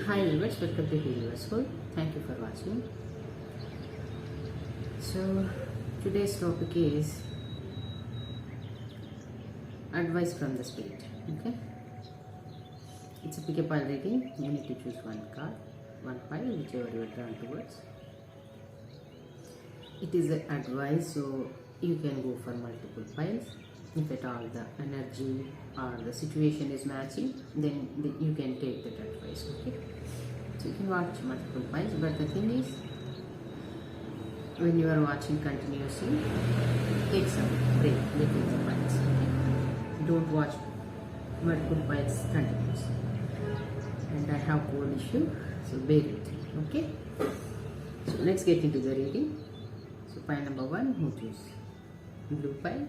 Hi viewers, welcome to Healursoul. Thank you for watching. So today's topic is advice from the spirit. Okay, it's a pick a pile reading. You need to choose one card, one pile, whichever you are drawn towards. It is an advice, so you can go for multiple piles. If at all the energy or the situation is matching, then you can take that advice. Okay, so you can watch multiple piles, but the thing is, when you are watching continuously, take some break between the piles. Okay? Don't watch multiple piles continuously. And I have cold issue, so bear with me. Okay, so let's get into the reading. So pile number 1, who choose blue pile?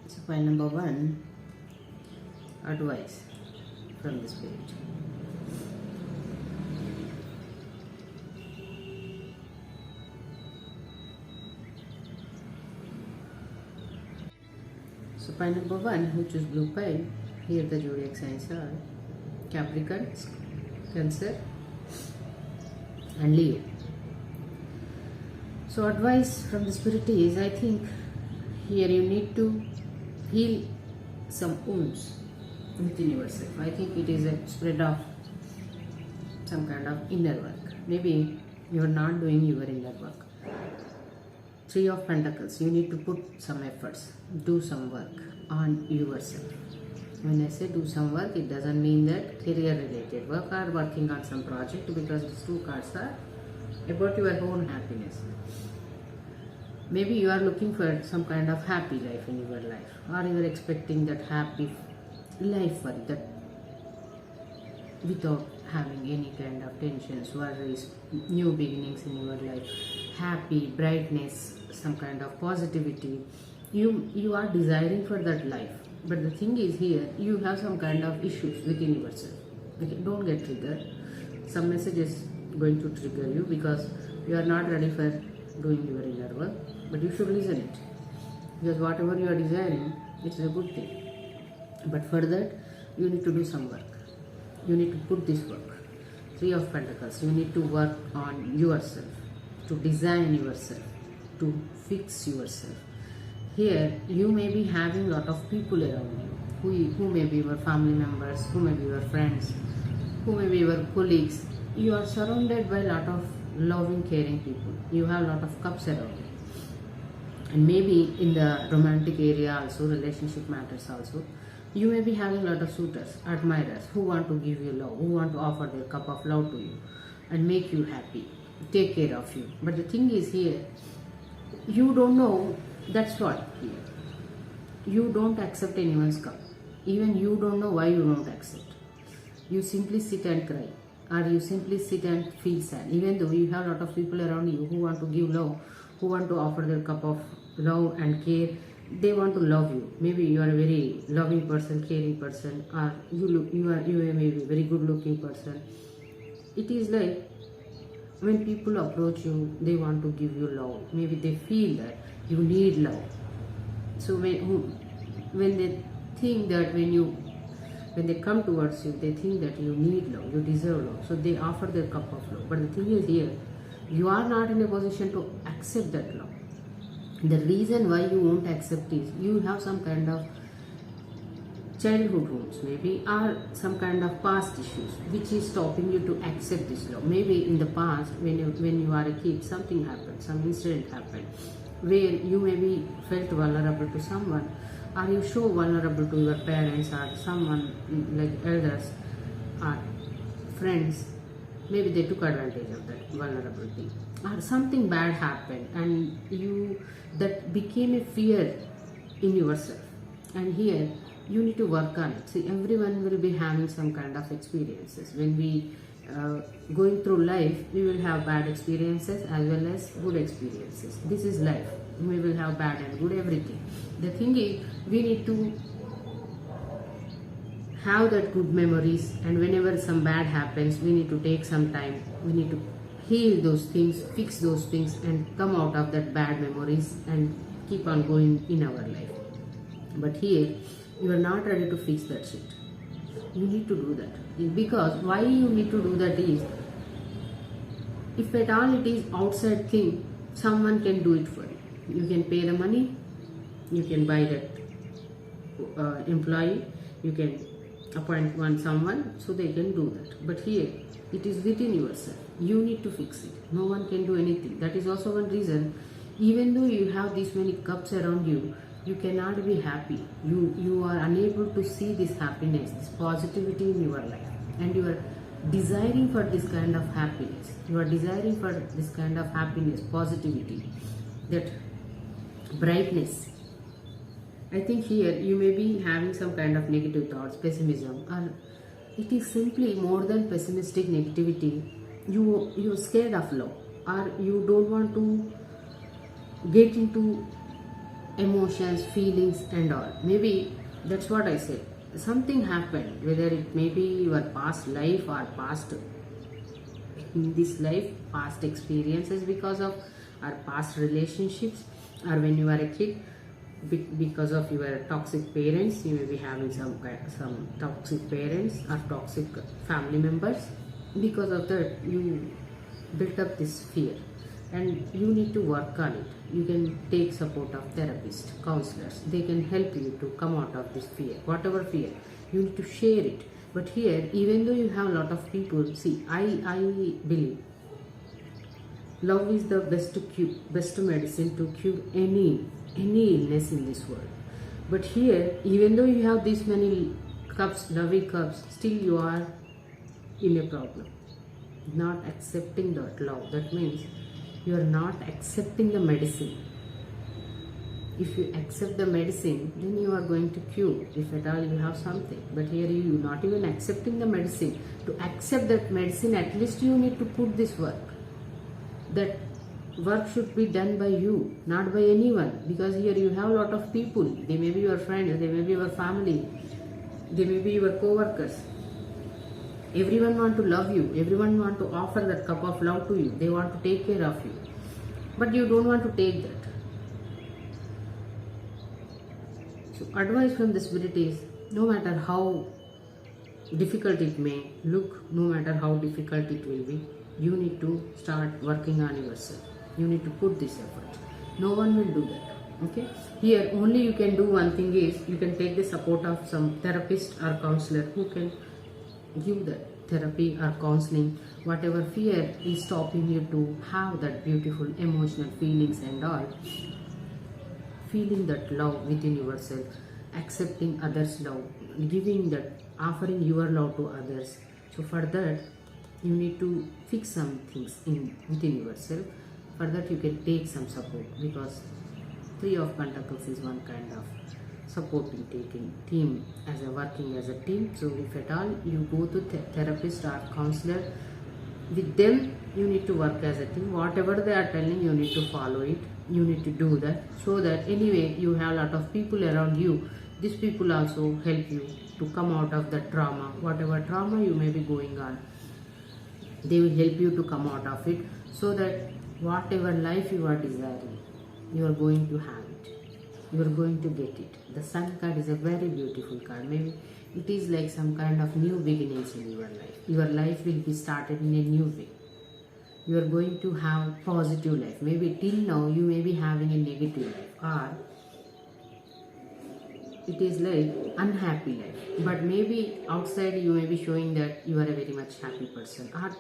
So pile number 1, advice from the spirit. So pile number 1, who choose blue pile, here the zodiac signs are Capricorn, Cancer and Leo. So advice from the spirit is, I think here you need to heal some wounds within yourself. I think it is a spread of some kind of inner work. Maybe you are not doing your inner work. 3 of Pentacles, you need to put some efforts, do some work on yourself. When I say do some work, it doesn't mean that career related work or working on some project, because these 2 cards are about your own happiness. Maybe you are looking for some kind of happy life in your life, or you are expecting that happy life for that without having any kind of tensions, worries, new beginnings in your life, happy, brightness, some kind of positivity. You are desiring for that life, but the thing is here you have some kind of issues within yourself. Okay, don't get triggered. Some message is going to trigger you because you are not ready for doing your inner work, but you should listen it, because whatever you are desiring, it's a good thing. But for that you need to do some work. You need to put this work. 3 of Pentacles, you need to work on yourself, to design yourself, to fix yourself. Here you may be having a lot of people around you, who may be your family members, who may be your friends, who may be your colleagues. You are surrounded by a lot of loving, caring people. You have a lot of cups around you. And maybe in the romantic area also, relationship matters also, you may be having a lot of suitors, admirers, who want to give you love, who want to offer their cup of love to you and make you happy, take care of you. But the thing is here, you don't know. That's what here. You don't accept anyone's cup. Even you don't know why you don't accept. You simply sit and cry, or you simply sit and feel sad, even though you have a lot of people around you who want to give love, who want to offer their cup of love and care. They want to love you. Maybe you are a very loving person, caring person, or you are maybe a very good looking person. It is like when people approach you, they want to give you love. Maybe they feel that you need love. So when they think that when they come towards you, they think that you need love, you deserve love, so they offer their cup of love. But the thing is here, you are not in a position to accept that love. The reason why you won't accept is you have some kind of childhood wounds, maybe, or some kind of past issues which is stopping you to accept this love. Maybe in the past, when you are a kid, something happened, some incident happened where you maybe felt vulnerable to someone, or you show vulnerable to your parents or someone like elders or friends. Maybe they took advantage of that vulnerability, or something bad happened and that became a fear in yourself. And here you need to work on it. See, everyone will be having some kind of experiences. When we going through life, we will have bad experiences as well as good experiences. This is life. We will have bad and good, everything. The thing is, we need to have that good memories, and whenever some bad happens, we need to take some time. We need to heal those things, fix those things, and come out of that bad memories and keep on going in our life. But here, you are not ready to fix that shit. You need to do that. Because why you need to do that is, if at all it is outside thing, someone can do it for you. You can pay the money, you can buy that employee, you can appoint someone so they can do that. But here, it is within yourself. You need to fix it. No one can do anything. That is also one reason, even though you have these many cups around you, you cannot be happy. You are unable to see this happiness, this positivity in your life. And you are desiring for this kind of happiness. You are desiring for this kind of happiness, positivity, that brightness. I think here you may be having some kind of negative thoughts, pessimism, or it is simply more than pessimistic negativity. You're scared of love, or you don't want to get into emotions, feelings and all. Maybe that's what I said. Something happened, whether it may be your past life or past in this life, past experiences because of our past relationships, or when you are a kid, because of your toxic parents. You may be having some toxic parents or toxic family members. Because of that, you built up this fear, and you need to work on it. You can take support of therapists, counselors. They can help you to come out of this fear. Whatever fear, you need to share it. But here, even though you have a lot of people, see, I believe love is the best medicine to cure any illness in this world. But here, even though you have this many cups, loving cups, still you are in a problem, not accepting that love. That means you are not accepting the medicine. If you accept the medicine, then you are going to cure, if at all you have something. But here you not even accepting the medicine. To accept that medicine, at least you need to put this work. That work should be done by you, not by anyone. Because here you have a lot of people. They may be your friends, they may be your family, they may be your co-workers. Everyone want to love you. Everyone want to offer that cup of love to you. They want to take care of you. But you don't want to take that. So advice from the spirit is, no matter how difficult it may look, no matter how difficult it will be, you need to start working on yourself. You need to put this effort. No one will do that. Okay? Here only you can do one thing is, you can take the support of some therapist or counselor who can give that therapy or counseling. Whatever fear is stopping you to have that beautiful emotional feelings and all, feeling that love within yourself, accepting others' love, giving that, offering your love to others. So for that, you need to fix some things within yourself. For that, you can take some support, because Three of Pentacles is one kind of supporting, taking team, as a working as a team. So if at all you go to therapist or counselor, with them you need to work as a team. Whatever they are telling, you need to follow it. You need to do that, so that anyway you have a lot of people around you. These people also help you to come out of the trauma. Whatever trauma you may be going on, they will help you to come out of it, so that whatever life you are desiring, you are going to have it. You are going to get it. The Sun card is a very beautiful card. Maybe it is like some kind of new beginnings in your life. Your life will be started in a new way. You are going to have positive life. Maybe till now you may be having a negative life, or it is like unhappy life. But maybe outside you may be showing that you are a very much happy person, or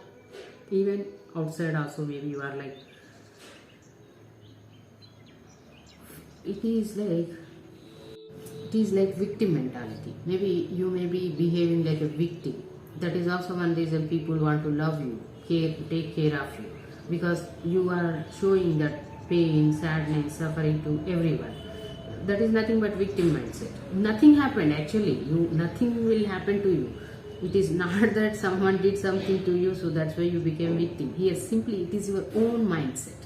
even outside also maybe you are like, it is like victim mentality. Maybe you may be behaving like a victim. That is also one reason people want to love you, take care of you, because you are showing that pain, sadness, suffering to everyone. That is nothing but victim mindset. Nothing happened actually. Nothing will happen to you. It is not that someone did something to you, so that's why you became victim. Here simply it is your own mindset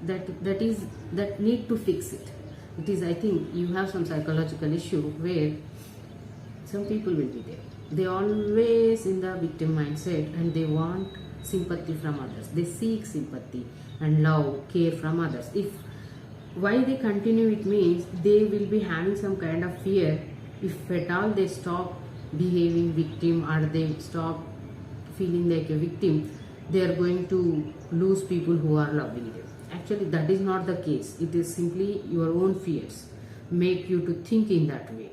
that need to fix it. It is, I think you have some psychological issue where some people will be there. They always in the victim mindset, and they want sympathy from others. They seek sympathy and love, care from others. Why they continue, it means they will be having some kind of fear. If at all they stop behaving victim, or they stop feeling like a victim, they are going to lose people who are loving them. Actually, that is not the case. It is simply your own fears make you to think in that way.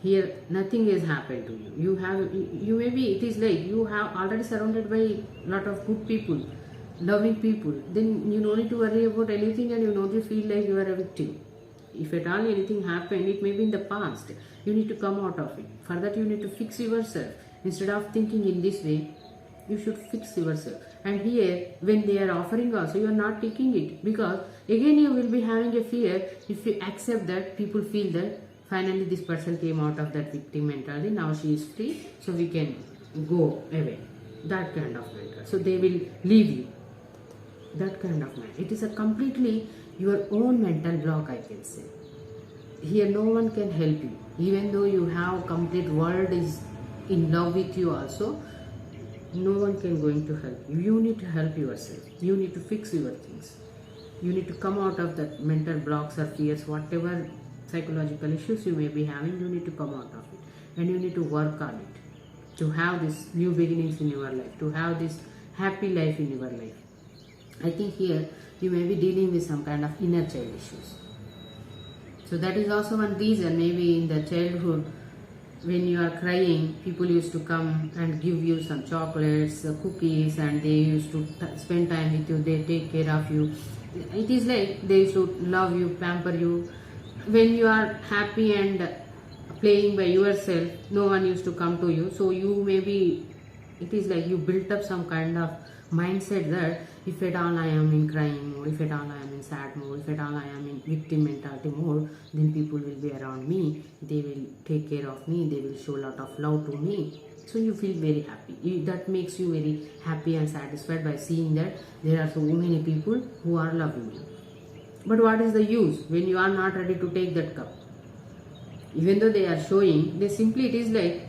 Here, nothing has happened to you. You maybe, it is like you have already surrounded by lot of good people, loving people. Then you don't need to worry about anything, and you don't feel like you are a victim. If at all anything happened, it may be in the past. You need to come out of it. For that, you need to fix yourself. Instead of thinking in this way, you should fix yourself. And here, when they are offering also, you are not taking it, because again you will be having a fear. If you accept that, people feel that finally this person came out of that victim mentality, now she is free, so we can go away. That kind of mental. So they will leave you. That kind of mind. It is a completely your own mental block, I can say. Here no one can help you. Even though you have complete world is in love with you also, no one can going to help you. You need to help yourself. You need to fix your things. You need to come out of that mental blocks or fears, whatever psychological issues you may be having, you need to come out of it. And you need to work on it. To have this new beginnings in your life. To have this happy life in your life. I think here you may be dealing with some kind of inner child issues. So that is also one reason, maybe in the childhood, when you are crying, people used to come and give you some chocolates, cookies, and they used to spend time with you, they take care of you. It is like they used to love you, pamper you. When you are happy and playing by yourself, no one used to come to you. So you maybe, it is like you built up some kind of mindset that if at all I am in crying mode, if at all I am in sad mode, if at all I am in victim mentality mode, then people will be around me, they will take care of me, they will show a lot of love to me. So you feel very happy. That makes you very happy and satisfied by seeing that there are so many people who are loving you. But what is the use when you are not ready to take that cup? Even though they are showing, they simply, it is like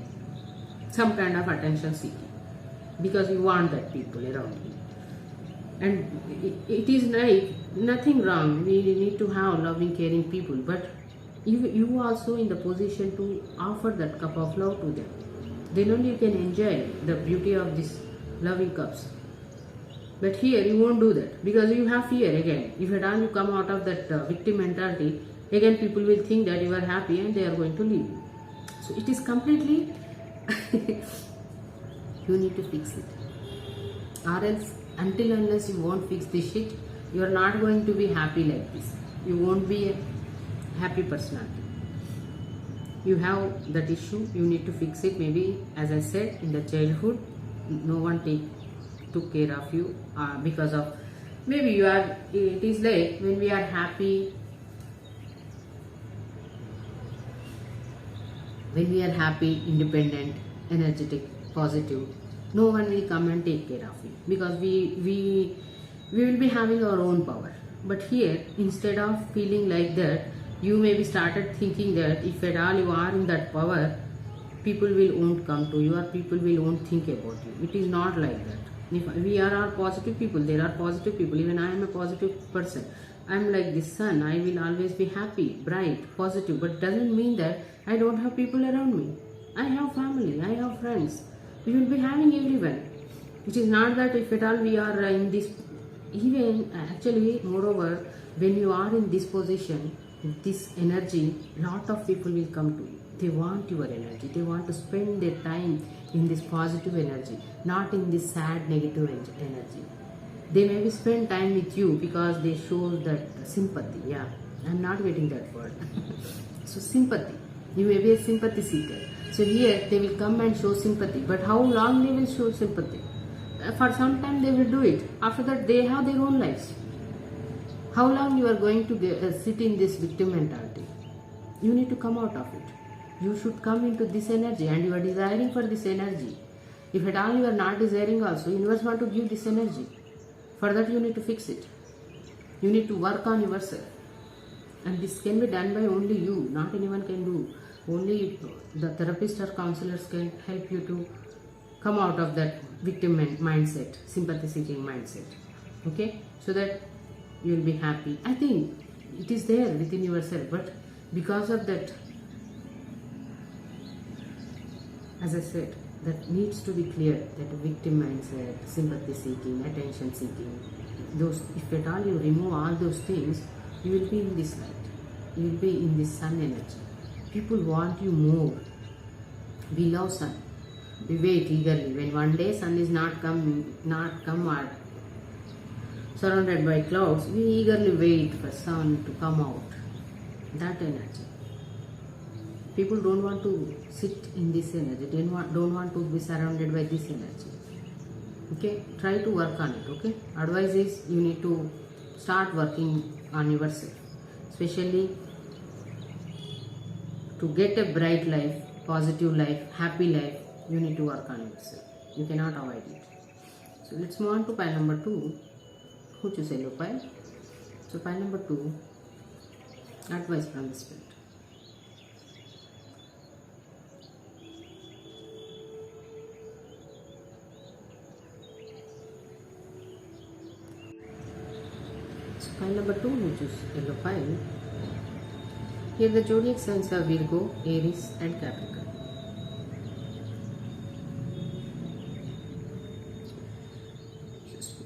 some kind of attention seeking. Because you want that people around you. And it is like nothing wrong. We need to have loving, caring people. But you also in the position to offer that cup of love to them. Then only you can enjoy the beauty of these loving cups. But here you won't do that, because you have fear again. If at all you come out of that victim mentality, again people will think that you are happy and they are going to leave you. So it is completely you need to fix it. Or else, until unless you won't fix this shit, you are not going to be happy like this. You won't be a happy personality. You have that issue, you need to fix it. Maybe, as I said, in the childhood, no one took care of you because of, maybe you are, it is like when we are happy, independent, energetic, positive, no one will come and take care of you, because we will be having our own power. But here, instead of feeling like that, you maybe started thinking that if at all you are in that power, people won't come to you, or people won't think about you. It is not like that. If we are all positive people, there are positive people. Even I am a positive person. I am like the sun. I will always be happy, bright, positive. But doesn't mean that I don't have people around me. I have family. I have friends. We will be having everyone. It is not that if at all we are in this, even actually, moreover, when you are in this position, this energy, lot of people will come to you. They want your energy. They want to spend their time in this positive energy, not in this sad, negative energy. They maybe spend time with you because they show that sympathy. Yeah, I'm not getting that word. So sympathy. You may be a sympathy seeker. So here they will come and show sympathy. But how long they will show sympathy? For some time they will do it. After that they have their own lives. How long you are going to sit in this victim mentality? You need to come out of it. You should come into this energy, and you are desiring for this energy. If at all you are not desiring also, universe want to give this energy. For that you need to fix it. You need to work on yourself. And this can be done by only you. Not anyone can do. Only the therapist or counselors can help you to come out of that victim mindset, sympathy seeking mindset. Okay? So that you will be happy. I think it is there within yourself, but because of that as I said, that needs to be clear, that victim mindset, sympathy seeking, attention seeking, those, if at all you remove all those things, you will be in this light, you will be in this sun energy. People want you more. We love sun, we wait eagerly. When one day sun is not come or surrounded by clouds, we eagerly wait for sun to come out. That energy. People don't want to sit in this energy, don't want to be surrounded by this energy. Okay, try to work on it. Okay, advice is you need to start working on yourself, especially to get a bright life, positive life, happy life. You need to work on yourself, you cannot avoid it. So let's move on to pile number 2. Who choose yellow pile? So pile number 2, advice from the spirit. Pile number 2, who choose yellow pile. Here the zodiac signs are Virgo, Aries and Capricorn.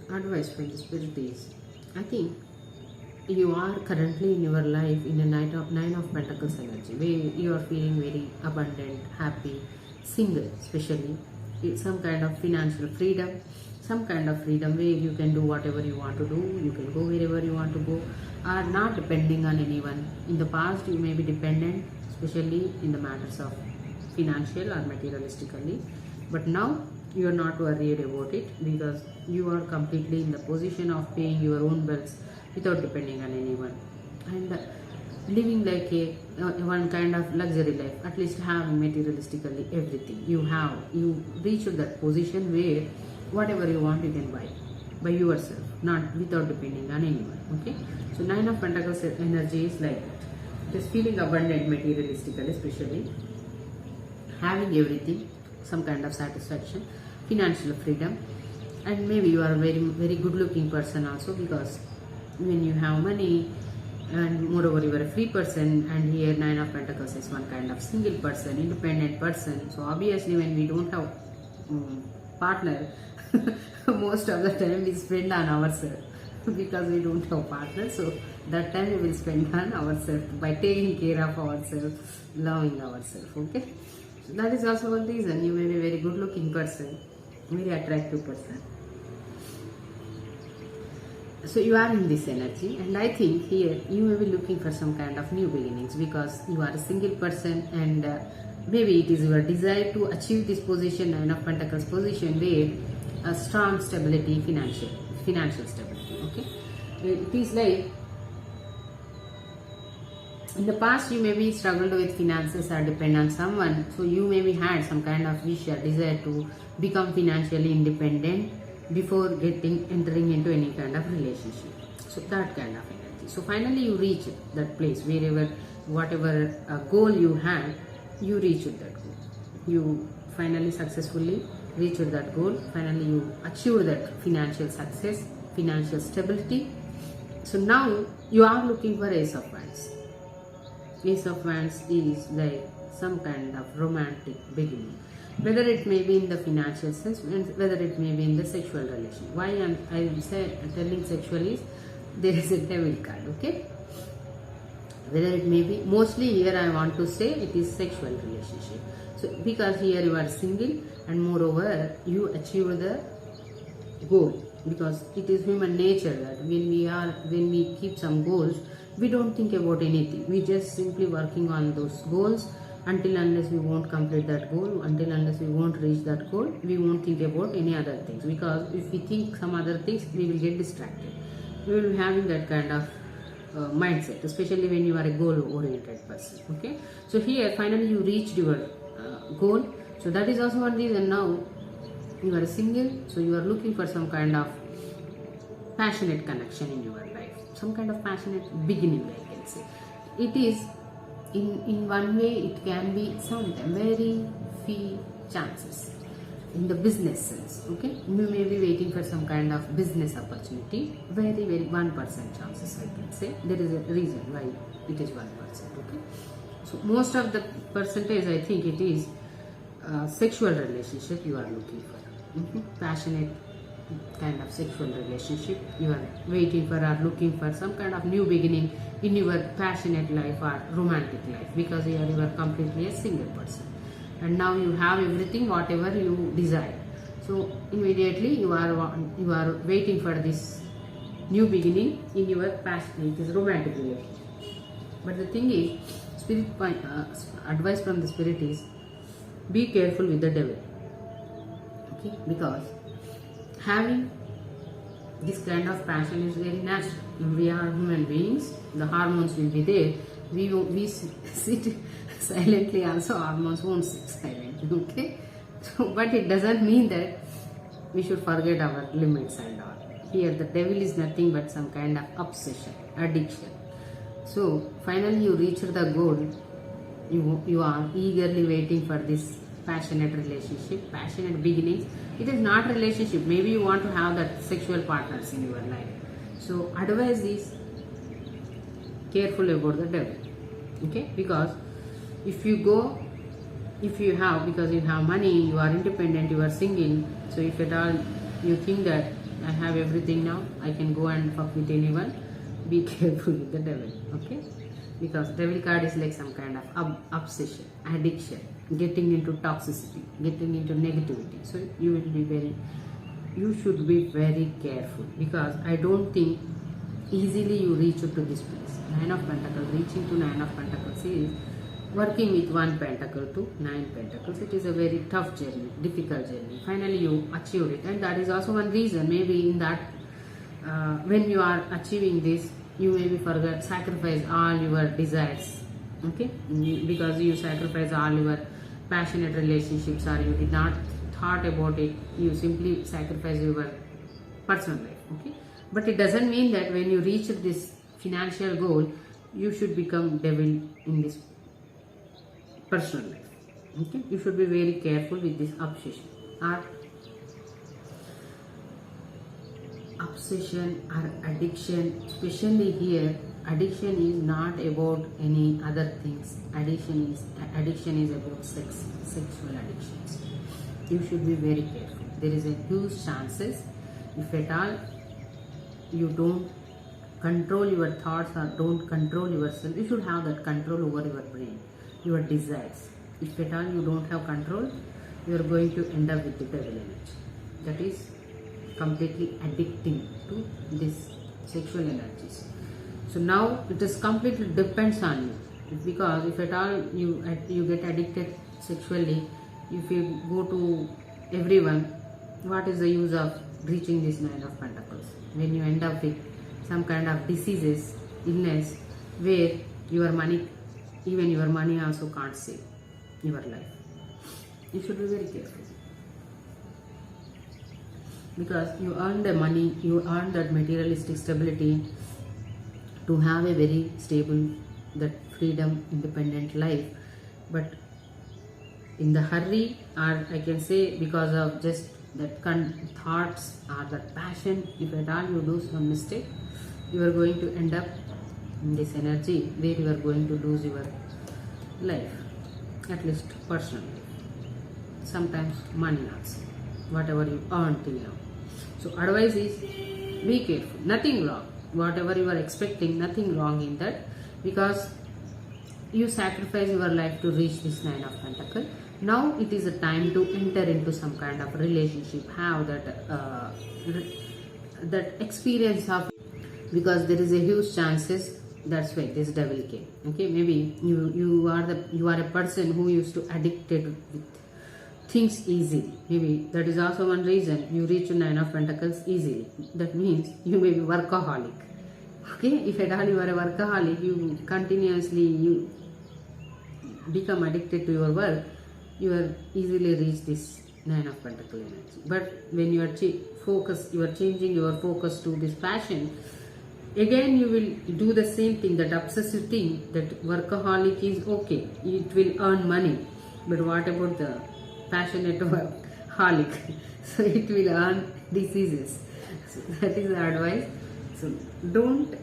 Advice from the spirit is, I think you are currently in your life in a Nine of Pentacles energy, where you are feeling very abundant, happy, single, especially some kind of financial freedom, some kind of freedom where you can do whatever you want to do, you can go wherever you want to go, are not depending on anyone. In the past you may be dependent, especially in the matters of financial or materialistically, but now you are not worried about it, because you are completely in the position of paying your own bills without depending on anyone, and living like a one kind of luxury life, at least having materialistically everything you have. You reach that position where whatever you want you can buy by yourself, not without depending on anyone. Okay, so Nine of Pentacles energy is like that. It is feeling abundant materialistically, especially having everything, some kind of satisfaction, financial freedom, and maybe you are a very, very good looking person also, because when you have money, and moreover you are a free person, and here Nine of Pentacles is one kind of single person, independent person. So obviously when we don't have partner, most of the time we spend on ourselves because we don't have partner. So that time we will spend on ourselves by taking care of ourselves, loving ourselves. Okay, so that is also one reason you may be a very good looking person, very attractive person. So you are in this energy, and I think here you may be looking for some kind of new beginnings, because you are a single person, and maybe it is your desire to achieve this position, Nine of Pentacles position, where a strong stability, financial stability. Okay, it is like in the past you maybe struggled with finances or depend on someone, so you maybe had some kind of wish or desire to become financially independent before entering into any kind of relationship. So that kind of energy. So finally you reach that place, wherever whatever goal you had, you reach that goal. You finally successfully reach that goal. Finally you achieve that financial success, financial stability. So now you are looking for Ace of Wands. Ace of Wands is like some kind of romantic beginning, whether it may be in the financial sense, whether it may be in the sexual relation. Why I'm telling sexual is, there is a devil card. Okay, whether it may be, mostly here I want to say it is sexual relationship. So because here you are single, and moreover you achieve the goal, because it is human nature that when we keep some goals, we don't think about anything, we just simply working on those goals. Until unless we won't complete that goal, until unless we won't reach that goal, we won't think about any other things, because if we think some other things, we will get distracted. We will be having that kind of mindset, especially when you are a goal-oriented person. Okay, so here finally you reached your goal. So that is also one reason now you are single. So you are looking for some kind of passionate connection in your life, some kind of passionate beginning, I can say. It is in one way, it can be sometimes very few chances in the business sense. Okay, you may be waiting for some kind of business opportunity, very 1% chances, I can say. There is a reason why it is 1%. Okay, so most of the percentage, I think it is sexual relationship you are looking for. Passionate kind of sexual relationship you are waiting for or looking for, some kind of new beginning in your passionate life or romantic life, because you are completely a single person and now you have everything whatever you desire. So immediately you are waiting for this new beginning in your passionate, this romantic relationship. But the thing is, spirit advice from the spirit is, be careful with the devil. Okay, because having this kind of passion is very natural. We are human beings, the hormones will be there. We sit silently, also hormones won't sit silently. Okay, so but it doesn't mean that we should forget our limits and all. Here the devil is nothing but some kind of obsession, addiction. So finally you reach the goal. You are eagerly waiting for this passionate relationship, passionate beginnings. It is not relationship. Maybe you want to have that sexual partners in your life. So advice is careful about the devil. Okay, because if you have, because you have money, you are independent, you are single. So if at all you think that I have everything now, I can go and fuck with anyone, be careful with the devil. Okay, because devil card is like some kind of obsession, addiction, getting into toxicity, getting into negativity. So you should be very careful, because I don't think easily you reach to this place. 9 of Pentacles, reaching to 9 of Pentacles is working with 1 pentacle to 9 pentacles. It is a very tough journey, difficult journey. Finally you achieved it, and that is also one reason maybe in that when you are achieving this, you maybe forget, sacrifice all your desires. Okay, because you sacrifice all your passionate relationships, or you did not thought about it, you simply sacrifice your personal life. Okay, but it doesn't mean that when you reach this financial goal you should become devil in this personal life. Okay, you should be very careful with this obsession or addiction. Especially here, addiction is not about any other things. Addiction is about sexual addictions. You should be very careful. There is a huge chances, if at all you don't control your thoughts or don't control yourself, you should have that control over your brain, your desires. If at all you don't have control, you are going to end up with the devil energy. That is completely addicting to this sexual energies. So now it is completely depends on you, because if at all you get addicted sexually, if you go to everyone, what is the use of reaching this 9 of Pentacles when you end up with some kind of diseases, illness, where your money, even your money also can't save your life. You should be very careful, because you earn the money, you earn that materialistic stability to have a very stable, that freedom, independent life. But in the hurry, or I can say because of just that thoughts or that passion, if at all you do some mistake, you are going to end up in this energy where you are going to lose your life, at least personally, sometimes money also, whatever you earn till now. So advice is, be careful, nothing wrong, whatever you are expecting, nothing wrong in that, because you sacrifice your life to reach this 9 of Pentacles. Now it is a time to enter into some kind of relationship, have that experience of, because there is a huge chances, that's why this devil came. Okay, maybe you are a person who used to addicted with things easily. Maybe that is also one reason you reach 9 of Pentacles easily. That means you may be workaholic. Okay, if at all you are a workaholic, you continuously become addicted to your work, you are easily reach this 9 of Pentacles energy. But when you are changing your focus to this passion, again you will do the same thing, that obsessive thing, that workaholic is okay, it will earn money, but what about the passionate workaholic? So it will earn diseases. So that is the advice. So don't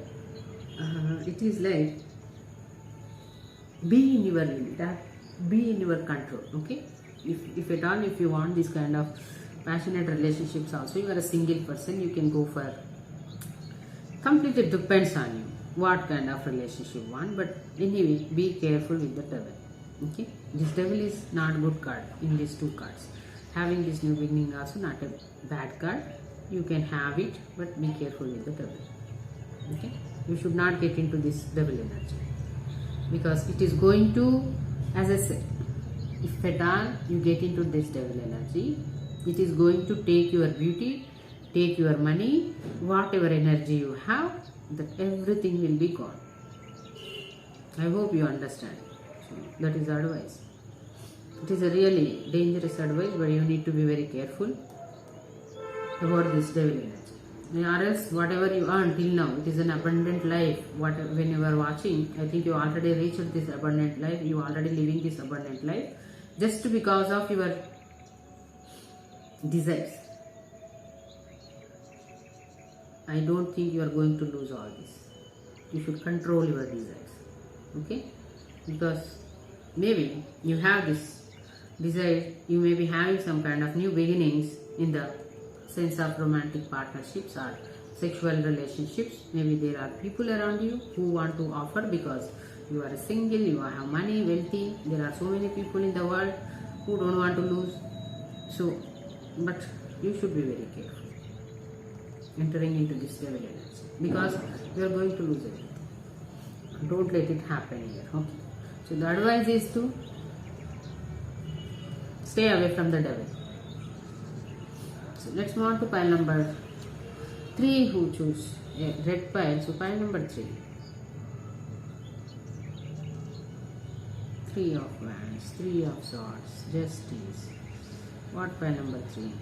it is like, be in your limit, be in your control. Okay, If at all, if you want this kind of passionate relationships also, you are a single person, you can go for, completely depends on you what kind of relationship you want. But anyway, be careful with the devil. Okay, this devil is not good card in these two cards. Having this new beginning also not a bad card. You can have it, but be careful with the devil. Okay, you should not get into this devil energy, because it is going to, as I said, if at all you get into this devil energy, it is going to take your beauty, take your money, whatever energy you have, that everything will be gone. I hope you understand. So that is advice. It is a really dangerous advice, but you need to be very careful about this devil energy. Or else whatever you earn till now, it is an abundant life. When you are watching, I think you already reached this abundant life. You are already living this abundant life just because of your desires. I don't think you are going to lose all this. You should control your desires. Okay? Because maybe you have this desire, you may be having some kind of new beginnings in the sense of romantic partnerships or sexual relationships. Maybe there are people around you who want to offer, because you are single, you have money, wealthy. There are so many people in the world who don't want to lose. So, but you should be very careful entering into this devil energy, because you are going to lose everything. Don't let it happen here. Okay. So the advice is to stay away from the devil. So let's move on to pile number 3, who choose a red pile. So pile number 3. 3 of wands, 3 of swords, justice. What pile number 3?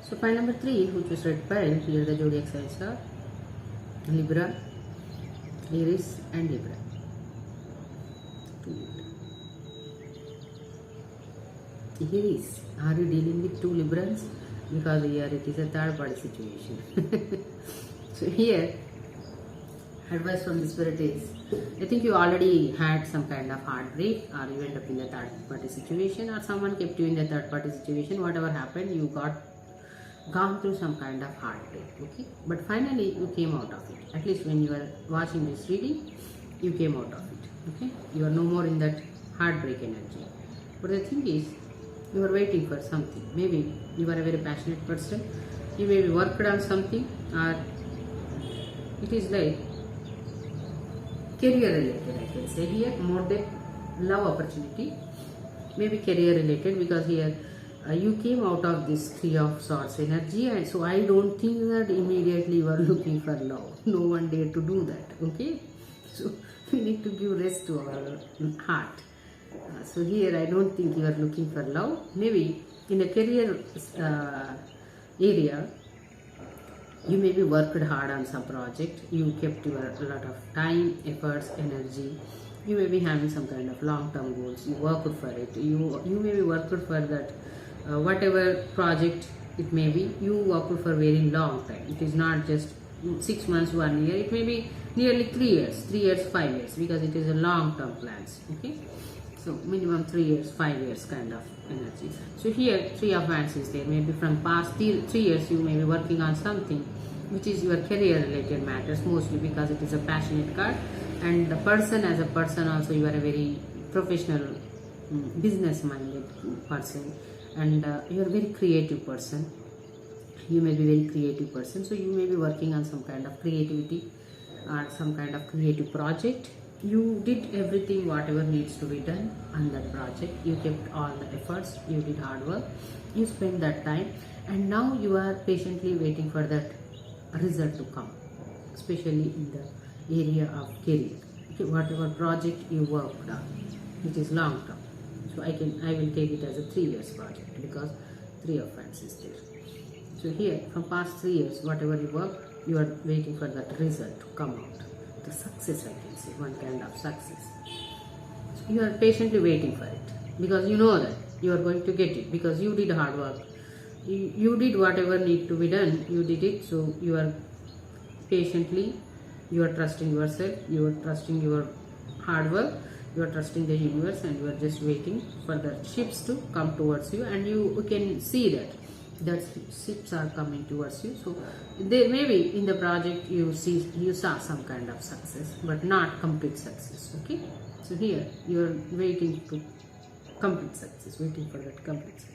So pile number 3, who choose red pile, here the zodiac signs are Libra, Aries and Libra. Aries, are you dealing with 2 Librans? Because here it is a third party situation. So here, advice from the spirit is, I think you already had some kind of heartbreak, or you end up in a third party situation, or someone kept you in a third party situation. Whatever happened, you gone through some kind of heartbreak. Okay, but finally you came out of it. At least when you are watching this reading, you came out of it. Okay, you are no more in that heartbreak energy. But the thing is, you are waiting for something. Maybe you are a very passionate person, you may be worked on something, or it is like career related, I can say here, more than love opportunity, maybe career related, because here you came out of this 3 of swords energy, and so I don't think that immediately you are looking for love. No one dare to do that. Okay, so we need to give rest to our heart. So here I don't think you are looking for love. Maybe in a career area, you maybe worked hard on some project, you kept your a lot of time, efforts, energy. You may be having some kind of long-term goals, you worked for it, you may be worked for that whatever project it may be, you worked for very long time. It is not just 6 months, 1 year, it may be nearly 3 years, 5 years, because it is a long-term plans. Okay, so minimum 3 years, 5 years kind of energy. So here 3 of wands is there. Maybe from past 3 years you may be working on something which is your career related matters, mostly because it is a passionate card, and the person as a person also, you are a very professional, business minded person, and you are a very creative person. You may be very creative person, so you may be working on some kind of creativity or some kind of creative project. You did everything whatever needs to be done on that project. You kept all the efforts, you did hard work, you spent that time, and now you are patiently waiting for that result to come, especially in the area of career. Okay, whatever project you worked on, it is long term. So I will take it as a 3 years project, because 3 of wands is there. So here from past 3 years, whatever you worked, you are waiting for that result to come out. The success, I can say, one kind of success. So you are patiently waiting for it. because you know that you are going to get it, because you did hard work. You did whatever need to be done, you did it. So you are patiently, you are trusting yourself, you are trusting your hard work, you are trusting the universe, and you are just waiting for the ships to come towards you, and you can see that ships are coming towards you. So they maybe in the project you saw some kind of success, but not complete success. Okay, so here you are waiting to complete success, waiting for that complete success.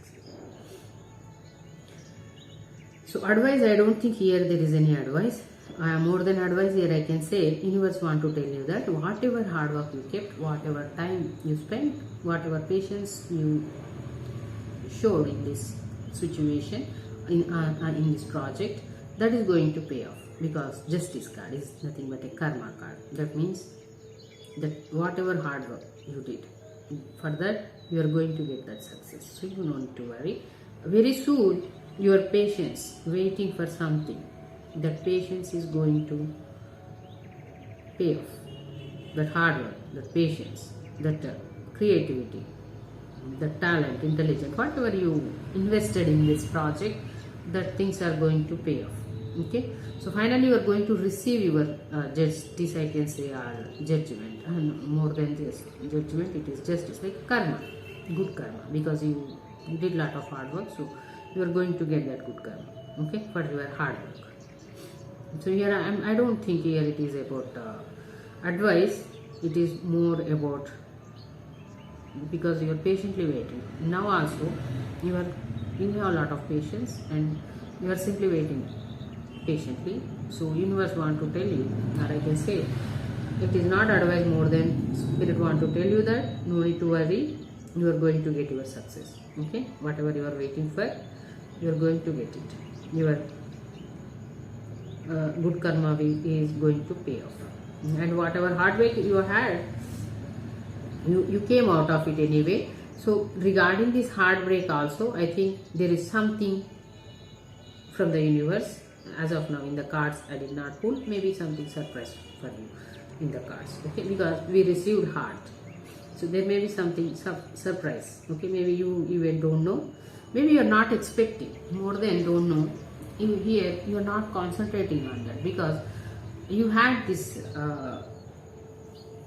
So advice, I don't think here there is any advice. More than advice, here I can say universe want to tell you that whatever hard work you kept, whatever time you spent, whatever patience you showed in this situation, in this project, that is going to pay off, because justice card is nothing but a karma card. That means that whatever hard work you did, for that you are going to get that success. So you don't need to worry. Very soon your patience waiting for something, that patience is going to pay off. That hard work, that patience, that creativity, the talent, intelligence, whatever you invested in this project, that things are going to pay off. Okay, so finally you are going to receive your justice, I can say, or judgment, and more than this judgment, it is justice, like karma, good karma, because you did lot of hard work. So you are going to get that good karma, okay, for your hard work. So here I don't think here it is about advice, it is more about, because you are patiently waiting. Now also you have a lot of patience, and you are simply waiting patiently. So universe want to tell you, or I can say it is not advice, more than spirit want to tell you that no need to worry, you are going to get your success. Okay, whatever you are waiting for, you are going to get it. Your good karma is going to pay off, and whatever hard work you had, you came out of it anyway. So regarding this heartbreak also, I think there is something from the universe. As of now in the cards I did not pull, maybe something surprise for you in the cards, okay, because we received heart. So there may be something surprise, okay, maybe you even don't know, maybe you are not expecting, more than don't know. Here you are not concentrating on that, because you had this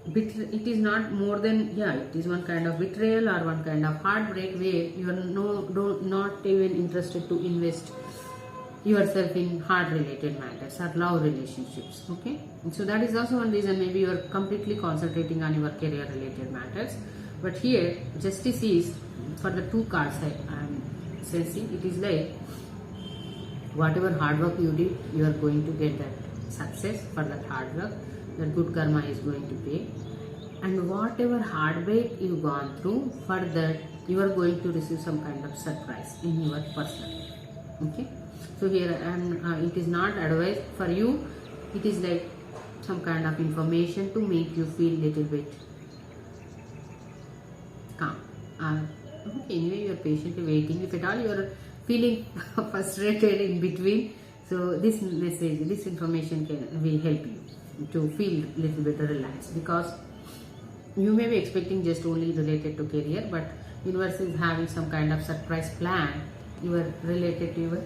it is not more than, yeah, it is one kind of betrayal or one kind of heartbreak, where you are not even interested to invest yourself in heart related matters or love relationships. Okay, so that is also one reason, maybe you are completely concentrating on your career related matters. But here justice is, for the two cards I am sensing, it is like whatever hard work you did, you are going to get that success for that hard work, that good karma is going to pay. And whatever heartbreak you gone through, for that you are going to receive some kind of surprise in your personal life. Okay, so here it is not advice for you, it is like some kind of information to make you feel little bit calm. Okay, anyway, you are patiently waiting. If at all you are feeling frustrated in between, so this message, this information will help you to feel little bit relaxed, because you may be expecting just only related to career, but universe is having some kind of surprise plan you are related to your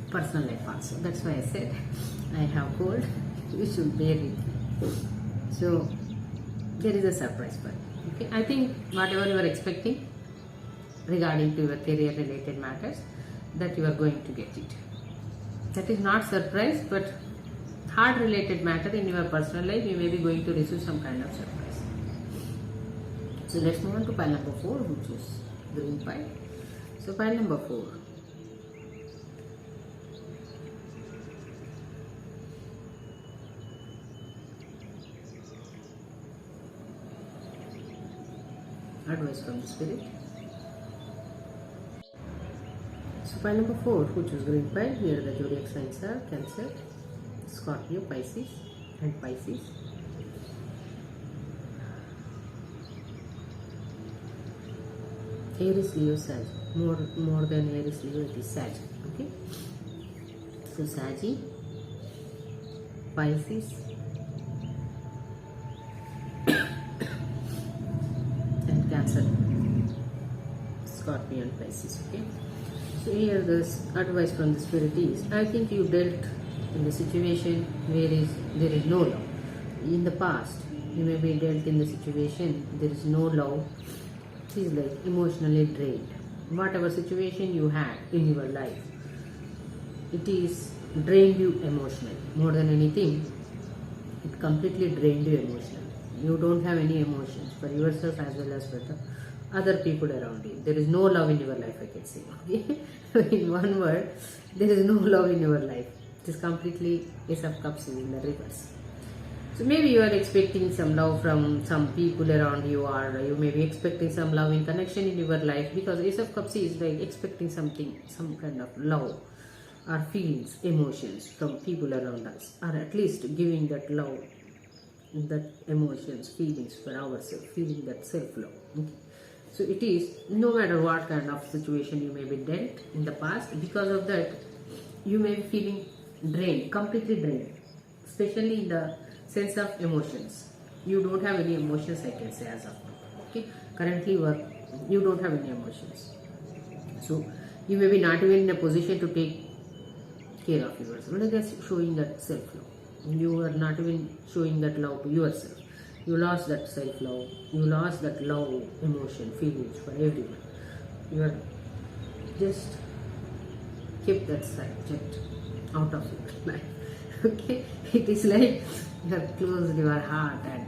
personal life also. That's why I said I have cold, you should bear with me. So there is a surprise part. Okay, I think whatever you are expecting regarding to your career related matters, that you are going to get it. That is not surprise, but heart related matter in your personal life, you may be going to receive some kind of surprise. So let's move on to pile number 4, which is green pile. So pile number 4. Advice from the spirit. So pile number 4, which is green pile, here the zodiac signs are Cancer, Scorpio, Pisces and Pisces. Aries, Leo, Sag. More than Aries, Leo, it is Sag. Okay. So Sag, Pisces, Scorpio and Pisces. Okay, so here this advice from the spirit is, I think you dealt in the situation where there is no love. In the past, you may be dealt in the situation there is no love. It is like emotionally drained. Whatever situation you had in your life, it is drained you emotionally. More than anything, it completely drained you emotionally. You don't have any emotions for yourself as well as for the other people around you. There is no love in your life, I can say. Okay? In one word, there is no love in your life. It is completely Ace of Cups in the reverse. So maybe you are expecting some love from some people around you, or you may be expecting some love in connection in your life, because Ace of Cups is like expecting something, some kind of love or feelings, emotions from people around us, or at least giving that love, that emotions, feelings for ourselves, feeling that self-love. Okay? So it is, no matter what kind of situation you may be dealt in the past, because of that you may be feeling drained, completely drained, especially in the sense of emotions. You don't have any emotions, I can say, as of now. Okay, currently you don't have any emotions, so you may be not even in a position to take care of yourself. Like that's showing that self-love. You are not even showing that love to yourself. You lost that self-love. You lost that love, emotion, feelings for everyone. You are just keep that subject out of your life. Okay, it is like you have closed your heart and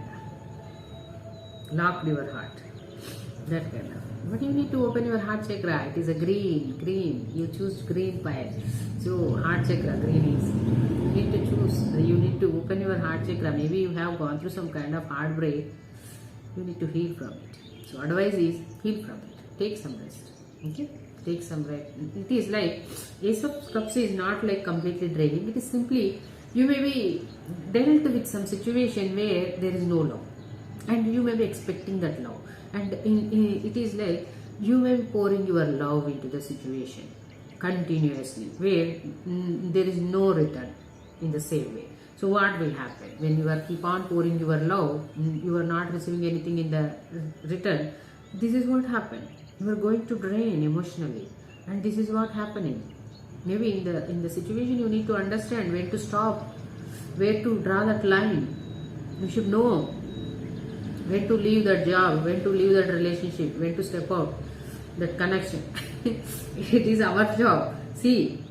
locked your heart. That kind of. But you need to open your heart chakra. It is a green. You choose green pile. So heart chakra, green is. You need to choose. You need to open your heart chakra. Maybe you have gone through some kind of heartbreak. You need to heal from it. So advice is, heal from it. Take some rest. Okay? Take some rest. It is like Ace of Cups is not like completely draining. It is simply, you may be dealt with some situation where there is no love, and you may be expecting that love, and it is like you may be pouring your love into the situation continuously, where there is no return in the same way. So what will happen when you are keep on pouring your love, you are not receiving anything in the return? This is what happened. You are going to drain emotionally, and this is what happening. Maybe in the situation you need to understand when to stop, where to draw that line. You should know when to leave that job, when to leave that relationship, when to step out that connection. It is our job. See,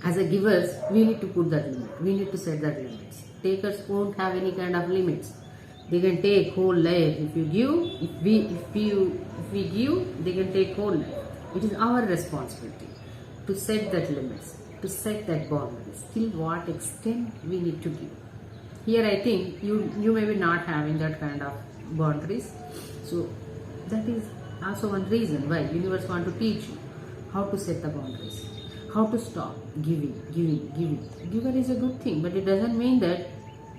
as a givers, we need to put that limit. We need to set that limits. Takers won't have any kind of limits. They can take whole life. If you give, if we give, they can take whole life. It is our responsibility to set that limits, to set that boundaries. Till what extent we need to give. Here I think you may be not having that kind of boundaries. So that is also one reason why universe want to teach you how to set the boundaries, how to stop giving. Giver is a good thing, but it doesn't mean that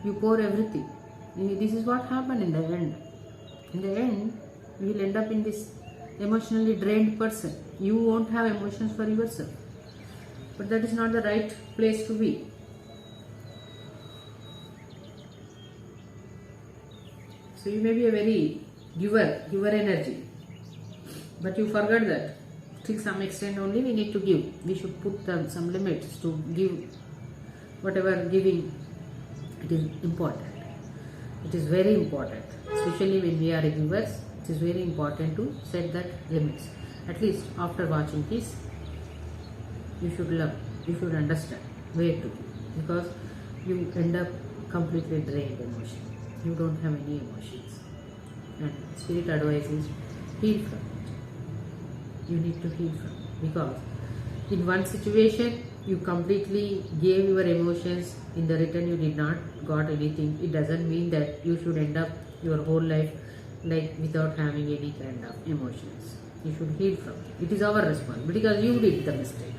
you pour everything. This is what happened in the end. In the end, you will end up in this emotionally drained person. You won't have emotions for yourself. But that is not the right place to be. So you may be a very giver energy. But you forgot that till some extent only we need to give. We should put some limits to give. Whatever giving, it is important. It is very important, especially when we are givers. It is very important to set that limits. At least after watching this, you should learn, you should understand where to give, because you end up completely drained emotion. You don't have any emotions. And spirit advice is, heal from it. You need to heal from it, because in one situation you completely gave your emotions, in the return you did not got anything. It doesn't mean that you should end up your whole life like without having any kind of emotions. You should heal from it. It is our responsibility, because you did the mistake.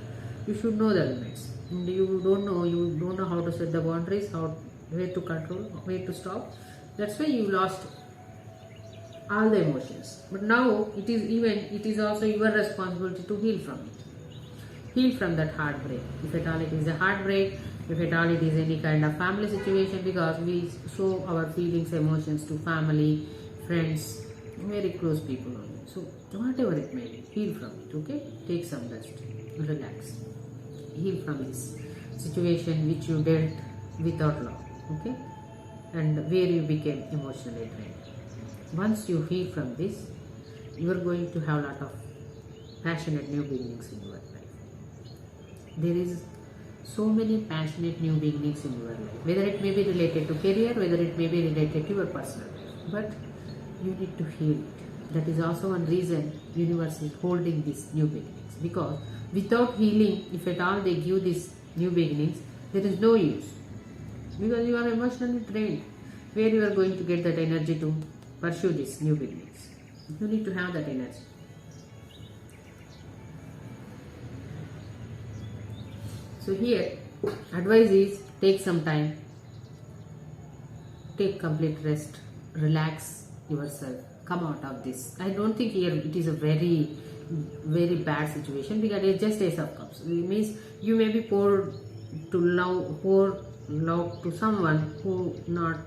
You should know the limits. And you don't know how to set the boundaries, where to control, where to stop. That's why you lost all the emotions. But now it is also your responsibility to heal from it. Heal from that heartbreak. If at all it is a heartbreak, if at all it is any kind of family situation, because we show our feelings, emotions to family, friends, very close people only. So whatever it may be, heal from it. Okay, take some rest, relax, heal from this situation which you dealt without love. Okay, and where you became emotionally drained. Once you heal from this, you are going to have a lot of passionate new beginnings in your life. There is so many passionate new beginnings in your life, whether it may be related to career, whether it may be related to your personal life, but you need to heal it. That is also one reason universe is holding these new beginnings, because without healing, if at all they give these new beginnings, there is no use, because you are emotionally drained. Where you are going to get that energy to pursue these new beginnings? You need to have that energy. So here, advice is take some time, take complete rest, relax yourself, come out of this. I don't think here it is a very bad situation, because it's just Ace of Cups. It means you may be pour love to someone who not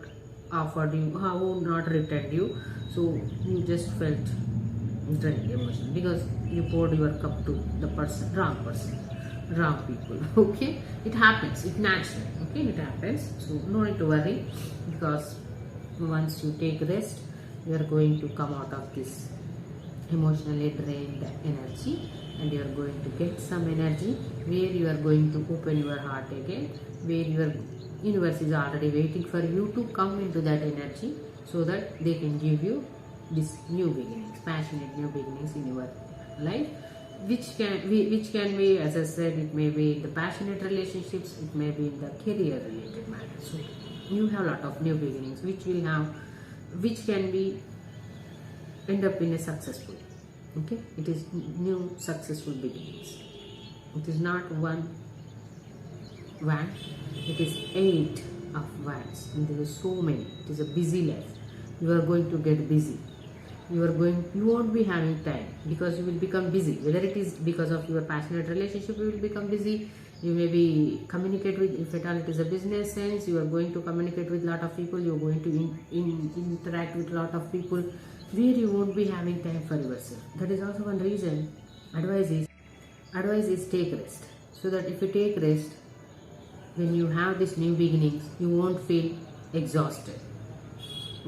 offered you, who not returned you, so you just felt drained emotion because you poured your cup to the person, wrong people. Okay, it happens, it's natural. Okay, it happens, so no need to worry, because once you take rest, you are going to come out of this emotionally drained energy, and you are going to get some energy where you are going to open your heart again, where your universe is already waiting for you to come into that energy, so that they can give you this new beginnings, passionate new beginnings in your life, which can be, as I said, it may be in the passionate relationships, it may be in the career related matters. So you have a lot of new beginnings which can be end up in a successful. Okay, it is new successful beginnings. It is not one wand, it is 8 of wands, and there is so many. It is a busy life. You are going to get busy. You won't be having time, because you will become busy. Whether it is because of your passionate relationship, you will become busy. You may be communicate with, if at all it is a business sense, you are going to communicate with a lot of people, you are going to interact with a lot of people, where you won't be having time for yourself. That is also one reason advice is take rest, so that if you take rest, when you have these new beginnings, you won't feel exhausted.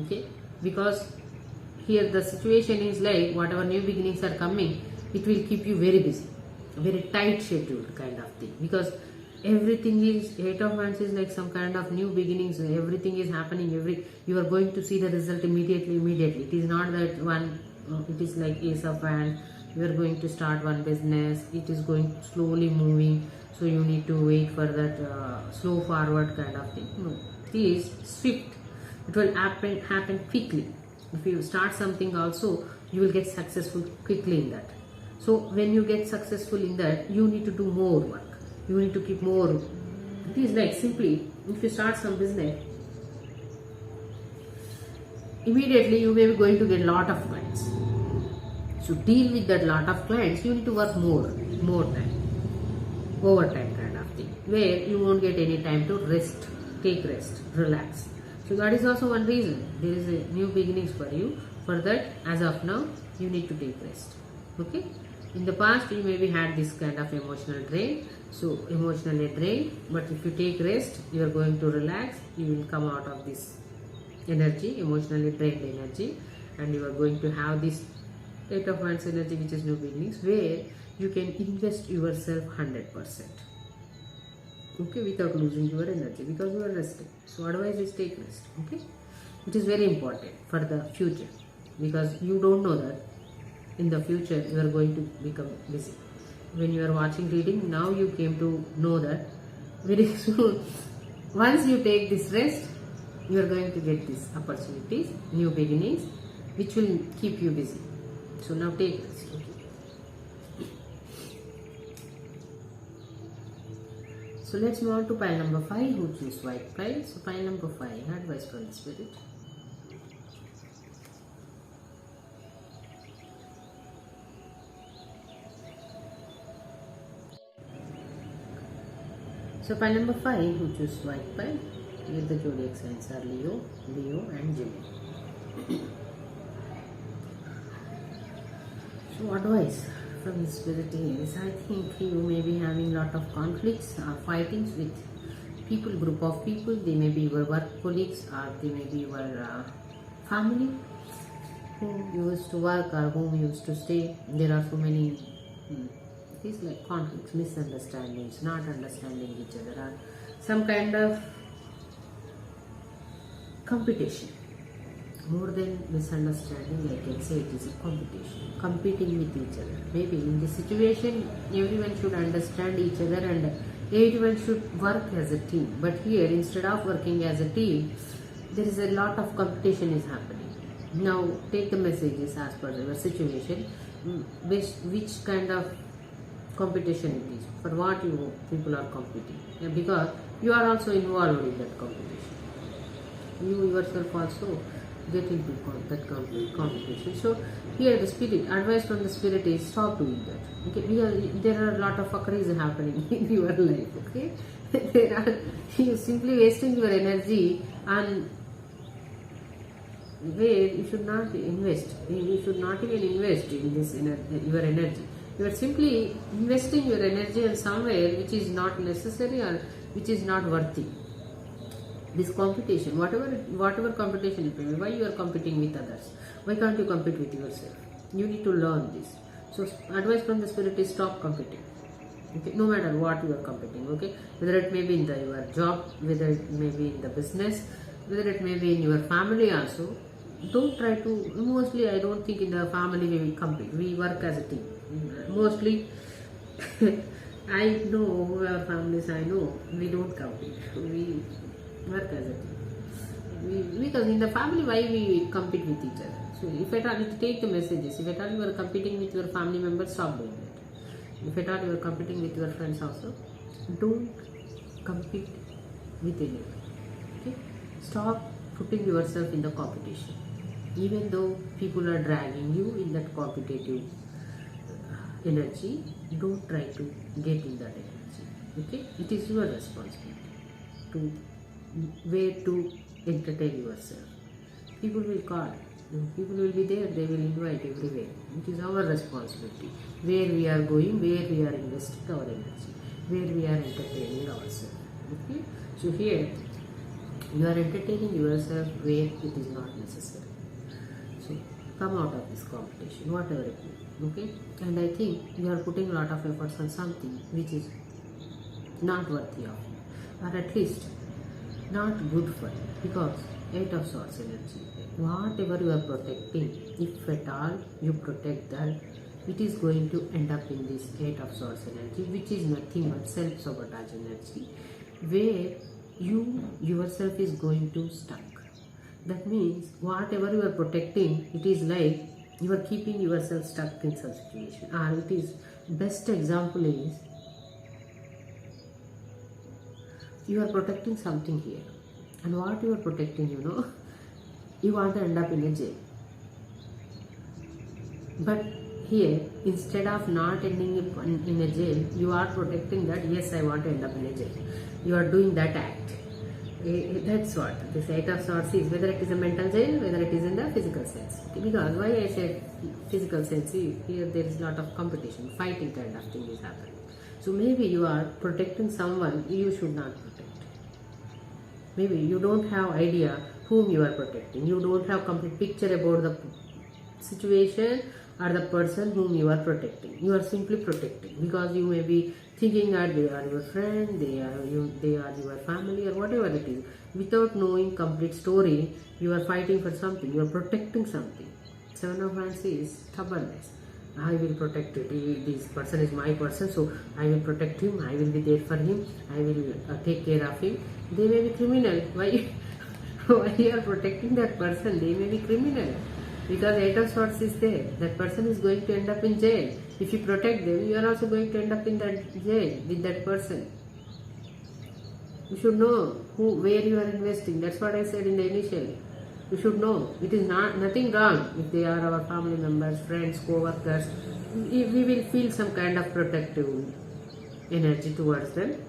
Okay, because here the situation is like, whatever new beginnings are coming, it will keep you very busy, very tight scheduled kind of thing, because everything is 8 of Wands is like some kind of new beginnings. Everything is happening, you are going to see the result immediately. It is not that one, it is like Ace of Wands, you are going to start one business, it is going slowly moving, so you need to wait for that slow forward kind of thing. No, it is swift, it will happen quickly. If you start something also, you will get successful quickly in that. So when you get successful in that, you need to do more work, you need to keep more. It is like simply, if you start some business, immediately you may be going to get a lot of clients. So deal with that lot of clients, you need to work more time, overtime kind of thing, where you won't get any time to rest, take rest, relax. So that is also one reason there is a new beginnings for you. For that, as of now, you need to take rest. Okay, in the past you maybe had this kind of emotional drain, so emotionally drained, but if you take rest, you are going to relax, you will come out of this energy, emotionally drained energy, and you are going to have this 8 of Wands energy, which is new beginnings, where you can invest yourself 100%. Okay, without losing your energy, because you are resting. So advice is take rest. Okay, it is very important for the future, because you don't know that in the future you are going to become busy. When you are watching reading, now you came to know that very soon, once you take this rest, you are going to get these opportunities, new beginnings, which will keep you busy. So now take rest. Okay. So let's move on to pile number 5, who choose white pile. So pile number 5, advice from the spirit. So pile number 5, who choose white pile, with the zodiac signs are Leo and Gemini. So advice from the spirit is, I think you may be having lot of conflicts or fightings with people, group of people. They may be your work colleagues or they may be your family whom you used to work or whom you used to stay. There are so many these like conflicts, misunderstandings, not understanding each other, or some kind of competition. More than misunderstanding, I can say it is a competition, competing with each other. Maybe in this situation, everyone should understand each other and everyone should work as a team. But here, instead of working as a team, there is a lot of competition is happening. Now, take the messages as per your situation, which kind of competition it is, for what you people are competing, because you are also involved in that competition. You yourself also get into that competition. So here the spirit, advice from the spirit is stop doing that. Okay, because there are a lot of fuckeries happening in your life. Okay, there are, you simply wasting your energy and where you should not invest. You should not even invest in this your energy. You are simply investing your energy in somewhere which is not necessary or which is not worthy. This competition, whatever competition it may be, why you are competing with others? Why can't you compete with yourself? You need to learn this. So advice from the spirit is stop competing. Okay, no matter what you are competing. Okay, whether it may be in your job, whether it may be in the business, whether it may be in your family also. Don't try to. Mostly, I don't think in the family we will compete. We work as a team. Mostly, I know our families. I know we don't compete. We work as a team. Because in the family, why we compete with each other? So if at all, you take the messages. If at all you are competing with your family members, stop doing that. If at all you are competing with your friends also, don't compete with anyone. Okay? Stop putting yourself in the competition. Even though people are dragging you in that competitive energy, don't try to get in that energy. Okay? It is your responsibility to where to entertain yourself. People will call, people will be there, they will invite everywhere. It is our responsibility where we are going, where we are investing our energy, where we are entertaining ourselves. Okay? So here you are entertaining yourself where it is not necessary. So come out of this competition, whatever it may. Okay? And I think you are putting a lot of efforts on something which is not worthy of you, or at least not good for you, because 8 of Swords energy, whatever you are protecting, if at all you protect that, it is going to end up in this 8 of Swords energy, which is nothing but self-sabotage energy, where you yourself is going to stuck. That means whatever you are protecting, it is like you are keeping yourself stuck in some situation. It is best example is you are protecting something here, and what you are protecting, you want to end up in a jail. But here, instead of not ending up in a jail, you are protecting that, yes, I want to end up in a jail. You are doing that act. That's what this 8 of Swords is, whether it is a mental jail, whether it is in the physical sense. Because why I said physical sense, here there is a lot of competition, fighting kind of thing is happening. So maybe you are protecting someone you should not protect. Maybe you don't have idea whom you are protecting. You don't have complete picture about the situation or the person whom you are protecting. You are simply protecting because you may be thinking that they are your friend, they are your family, or whatever it is. Without knowing complete story, you are fighting for something. You are protecting something. 7 of Wands is stubbornness. I will protect it. This person is my person, so I will protect him. I will be there for him. I will take care of him. They may be criminal. Why you are protecting that person? They may be criminal. Because 8 of Swords is there. That person is going to end up in jail. If you protect them, you are also going to end up in that jail with that person. You should know where you are investing. That's what I said in the initial. You should know. It is nothing wrong if they are our family members, friends, co-workers. We will feel some kind of protective energy towards them.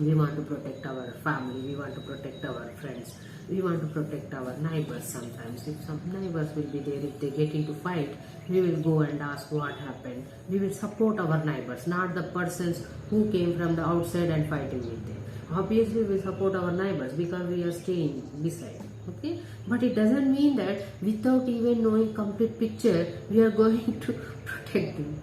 We want to protect our family. We want to protect our friends. We want to protect our neighbors sometimes. If some neighbors will be there, if they get into fight, we will go and ask what happened. We will support our neighbors, not the persons who came from the outside and fighting with them. Obviously, we support our neighbors because we are staying beside. Okay, but it doesn't mean that without even knowing complete picture, we are going to protect them.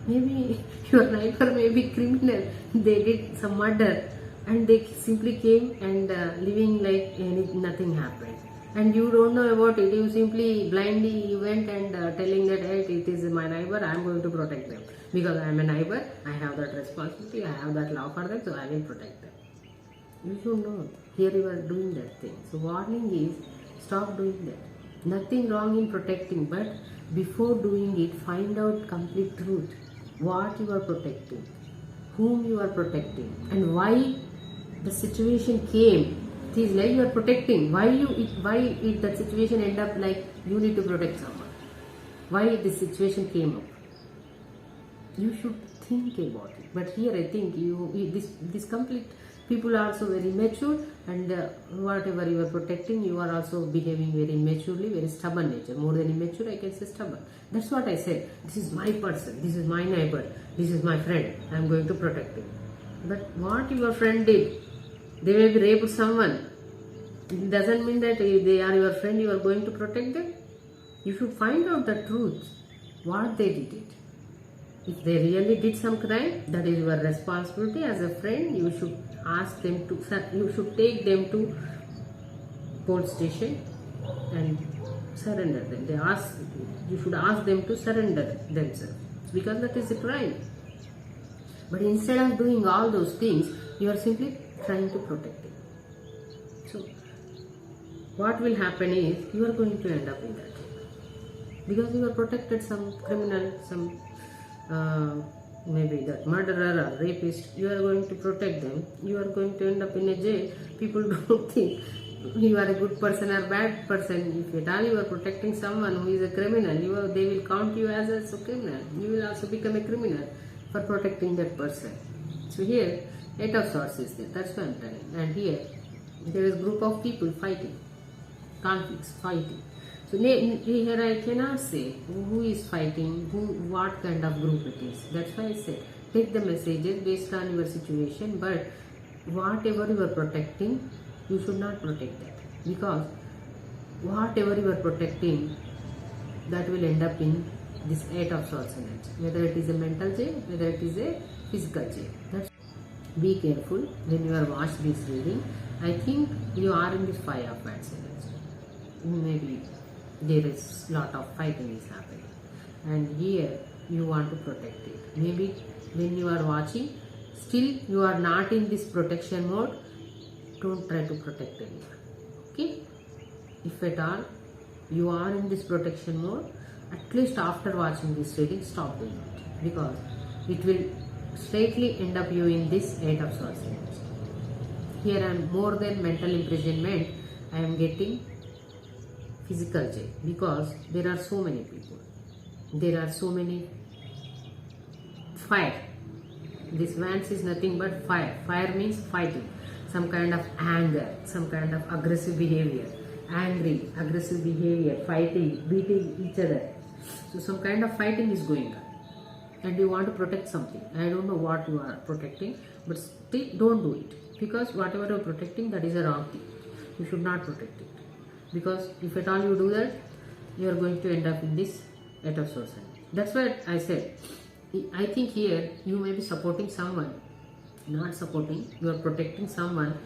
Maybe your neighbor may be criminal. They did some murder, and they simply came and living like nothing happened. And you don't know about it. You simply blindly went and telling that, hey, it is my neighbor. I am going to protect them because I am a neighbor. I have that responsibility. I have that love for them, so I will protect them. You should know. Here you are doing that thing. So warning is, stop doing that. Nothing wrong in protecting, but before doing it, find out complete truth. What you are protecting, whom you are protecting, and why the situation came. It is like you are protecting. Why that situation end up like you need to protect someone? Why this situation came up? You should think about it. But here I think this complete people are also very mature, and whatever you are protecting, you are also behaving very maturely, very stubborn nature. More than immature, I can say stubborn. That's what I said. This is my person, this is my neighbor, this is my friend. I am going to protect him. But what your friend did, they may be raped someone. It doesn't mean that they are your friend, you are going to protect them. You should find out the truth, what they did it. If they really did some crime, that is your responsibility as a friend. You should ask them to, you should take them to police station and surrender them. You should ask them to surrender themselves because that is a crime. But instead of doing all those things, you are simply trying to protect them. So what will happen is you are going to end up in that because you are protected some criminal, some maybe that murderer or rapist. You are going to protect them. You are going to end up in a jail. People don't think you are a good person or bad person. If at all you are protecting someone who is a criminal, they will count you as a criminal. You will also become a criminal for protecting that person. So here, 8 of Swords is there. That's what I am telling. And here, there is a group of people fighting, conflicts, fighting. So here I cannot say who is fighting, what kind of group it is. That's why I said take the messages based on your situation, but whatever you are protecting, you should not protect that, because whatever you are protecting, that will end up in this 8 of Swords energy. Whether it is a mental jail, whether it is a physical jail. Be careful when you are watching this reading. I think you are in this 5 of Wands energy. Maybe there is lot of fighting is happening, and here you want to protect it. Maybe when you are watching, still you are not in this protection mode, don't try to protect anyone. Okay, if at all you are in this protection mode, at least after watching this reading, stop doing it, because it will straightly end up you in this 8 of Swords energy. Here I am more than mental imprisonment, I am getting physical jail, because there are so many people, there are so many fire. This Wands is nothing but fire. Fire means fighting, some kind of anger, some kind of aggressive behavior, angry, aggressive behavior, fighting, beating each other. So some kind of fighting is going on, and you want to protect something. I don't know what you are protecting, but still don't do it, because whatever you are protecting, that is a wrong thing. You should not protect it, because if at all you do that, you are going to end up in this 8 of Swords. That's why I said, I think here you may be supporting someone, not supporting, you are protecting someone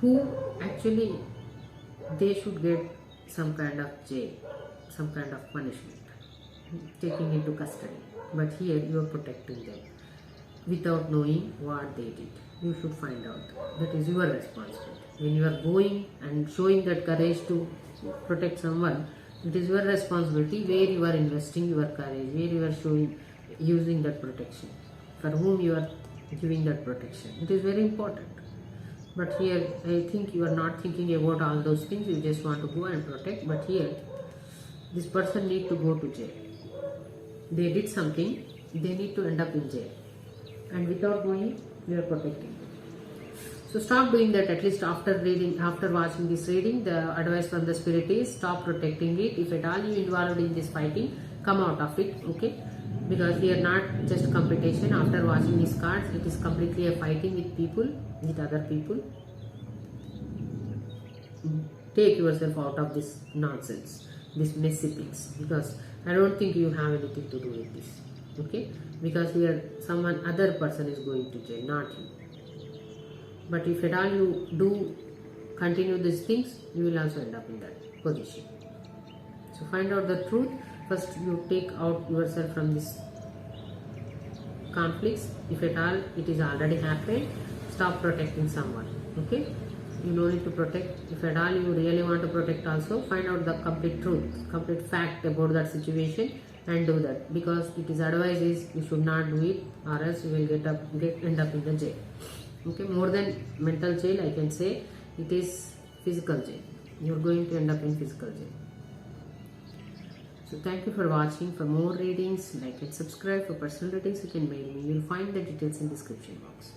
who actually they should get some kind of jail, some kind of punishment, taking into custody. But here you are protecting them without knowing what they did. You should find out. That is your responsibility. When you are going and showing that courage to protect someone, it is your responsibility where you are investing your courage, where you are showing, using that protection, for whom you are giving that protection. It is very important. But here I think you are not thinking about all those things, you just want to go and protect. But here this person need to go to jail. They did something, they need to end up in jail, and without knowing you are protecting them. So stop doing that. At least after watching this reading, the advice from the spirit is stop protecting it. If at all you involved in this fighting, come out of it, okay? Because we are not just competition. After watching these cards, it is completely a fighting with people, with other people. Take yourself out of this nonsense, this messy things, because I don't think you have anything to do with this, okay? Because here someone other person is going to jail, not you. But if at all you do continue these things, you will also end up in that position. So find out the truth. First you take out yourself from this conflicts. If at all it is already happened, stop protecting someone, okay? You no need to protect. If at all you really want to protect also, find out the complete truth, complete fact about that situation and do that. Because it is advice is you should not do it, or else you will end up in the jail. Okay, more than mental jail, I can say it is physical jail. You are going to end up in physical jail. So thank you for watching. For more readings, like and subscribe. For personal readings, you can mail me. You will find the details in description box.